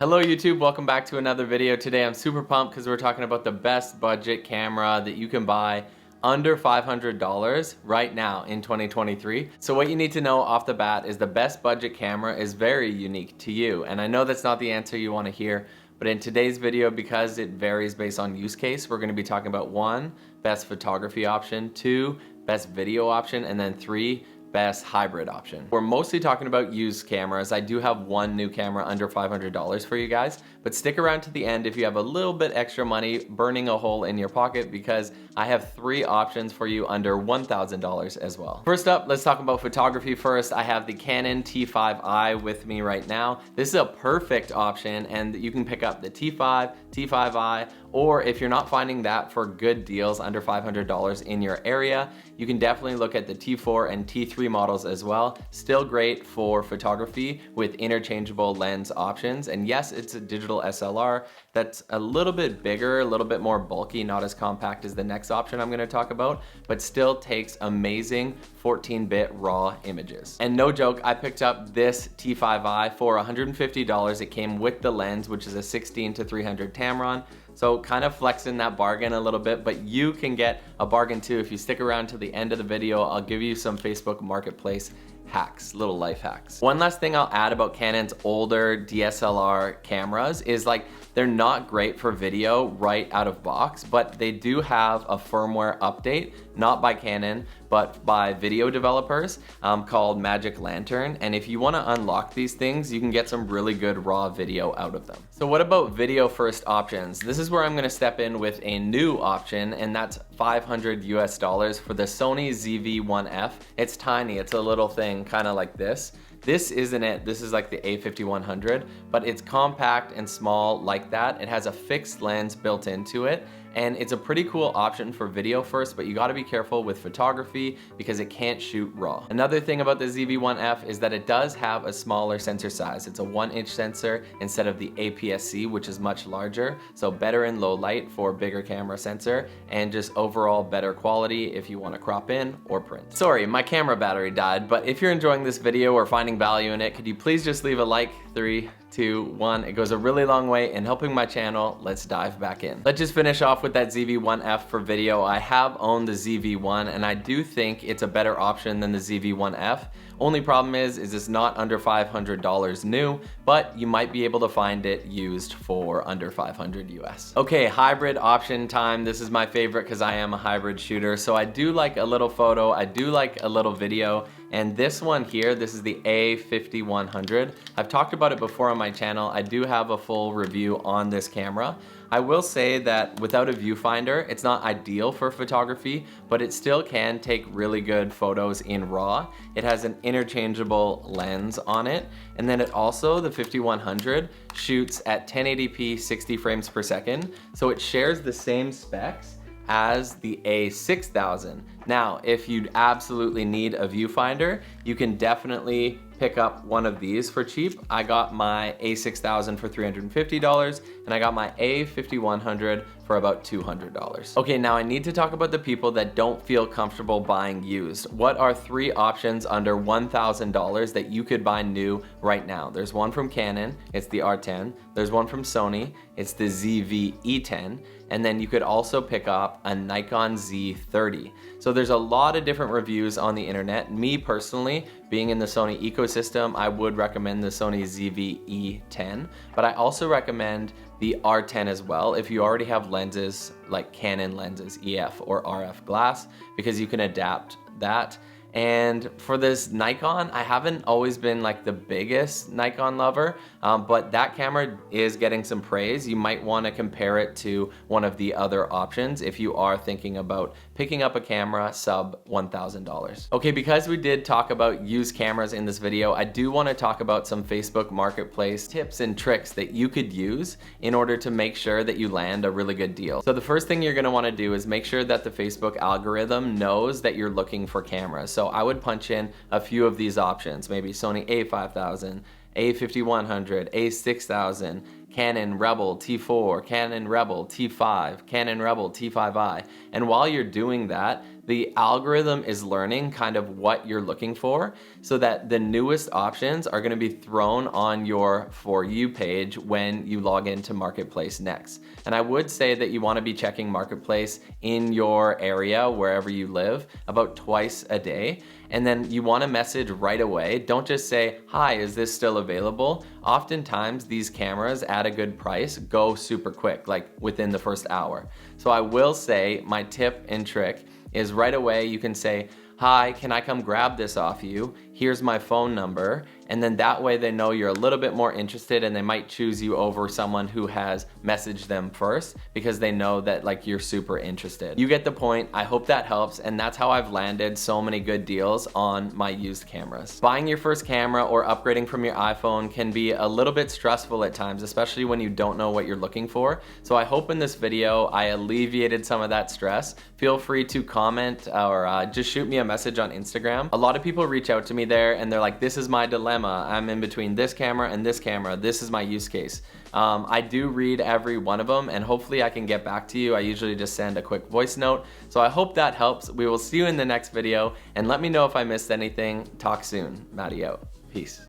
Hello YouTube, welcome back to another video. Today I'm super pumped because we're talking about the best budget camera that you can buy under $500 right now in 2023. So what you need to know off the bat is the best budget camera is very unique to you. And I know that's not the answer you want to hear, but in today's video, because it varies based on use case, we're going to be talking about 1, best photography option, 2, best video option, and then 3, best hybrid option. We're mostly talking about used cameras. I do have one new camera under $500 for you guys, but stick around to the end if you have a little bit extra money burning a hole in your pocket, because I have 3 options for you under $1,000 as well. First up, let's talk about photography first. I have the Canon T5i with me right now. This is a perfect option, and you can pick up the T5, T5i, or if you're not finding that for good deals under $500 in your area, you can definitely look at the T4 and T3 models as well. Still great for photography with interchangeable lens options. And yes, it's a digital SLR that's a little bit bigger, a little bit more bulky, not as compact as the next option I'm gonna talk about, but still takes amazing 14-bit raw images. And no joke, I picked up this T5i for $150. It came with the lens, which is a 16-300 Tamron. So kind of flexing that bargain a little bit, but you can get a bargain too. If you stick around to the end of the video, I'll give you some Facebook Marketplace hacks, little life hacks. One last thing I'll add about Canon's older DSLR cameras is they're not great for video right out of box, but they do have a firmware update, not by Canon, but by video developers called Magic Lantern. And if you want to unlock these things, you can get some really good raw video out of them. So what about video first options? This is where I'm going to step in with a new option, and that's $500 US for the Sony ZV-1F. It's tiny, it's a little thing kind of like this. This isn't it, this is like the A5100, but it's compact and small like that. It has a fixed lens built into it, and it's a pretty cool option for video first, but you gotta be careful with photography because it can't shoot raw. Another thing about the ZV-1F is that it does have a smaller sensor size. It's a 1-inch sensor instead of the APS-C, which is much larger, so better in low light for bigger camera sensor, and just overall better quality if you wanna crop in or print. Sorry, my camera battery died, but if you're enjoying this video or finding value in it, could you please just leave a like? 3, 2, 1. It goes a really long way in helping my channel. Let's dive back in. Let's just finish off with that ZV-1F for video. I have owned the ZV-1, and I do think it's a better option than the ZV-1F. Only problem is it's not under $500 new, but you might be able to find it used for under $500 US. Okay, hybrid option time. This is my favorite because I am a hybrid shooter. So I do like a little photo, I do like a little video, and this one here, this is the A5100. I've talked about it before on my channel. I do have a full review on this camera. I will say that without a viewfinder, it's not ideal for photography, but it still can take really good photos in RAW. It has an interchangeable lens on it, and then it also, the 5100, shoots at 1080p 60 frames per second, so it shares the same specs as the A6000. Now, if you absolutely need a viewfinder, you can definitely pick up one of these for cheap. I got my A6000 for $350, and I got my A5100 for about $200. Okay, now I need to talk about the people that don't feel comfortable buying used. What are 3 options under $1,000 that you could buy new right now? There's one from Canon, it's the R10. There's one from Sony, it's the ZV-E10. And then you could also pick up a Nikon Z30. So there's a lot of different reviews on the internet. Me personally, being in the Sony ecosystem, I would recommend the Sony ZV-E10, but I also recommend the R10 as well if you already have lenses like Canon lenses, EF or RF glass, because you can adapt that. And for this Nikon, I haven't always been like the biggest Nikon lover, but that camera is getting some praise. You might want to compare it to one of the other options if you are thinking about picking up a camera sub $1,000. Okay, because we did talk about used cameras in this video, I do want to talk about some Facebook Marketplace tips and tricks that you could use in order to make sure that you land a really good deal. So the first thing you're going to want to do is make sure that the Facebook algorithm knows that you're looking for cameras. So I would punch in a few of these options, maybe Sony A5000, A5100, A6000, Canon Rebel T4, Canon Rebel T5, Canon Rebel T5i. And while you're doing that, the algorithm is learning kind of what you're looking for so that the newest options are gonna be thrown on your For You page when you log into Marketplace next. And I would say that you wanna be checking Marketplace in your area, wherever you live, about twice a day. And then you wanna message right away. Don't just say, hi, is this still available? Oftentimes these cameras at a good price go super quick, like within the first hour. So I will say my tip and trick is right away you can say, hi, can I come grab this off you? Here's my phone number. And then that way they know you're a little bit more interested and they might choose you over someone who has messaged them first because they know that like you're super interested. You get the point. I hope that helps. And that's how I've landed so many good deals on my used cameras. Buying your first camera or upgrading from your iPhone can be a little bit stressful at times, especially when you don't know what you're looking for. So I hope in this video I alleviated some of that stress. Feel free to comment or just shoot me a message on Instagram. A lot of people reach out to me there and they're like, this is my dilemma. I'm in between this camera and this camera. This is my use case. I do read every one of them and hopefully I can get back to you. I usually just send a quick voice note. So I hope that helps. We will see you in the next video and let me know if I missed anything. Talk soon. Matty out. Peace.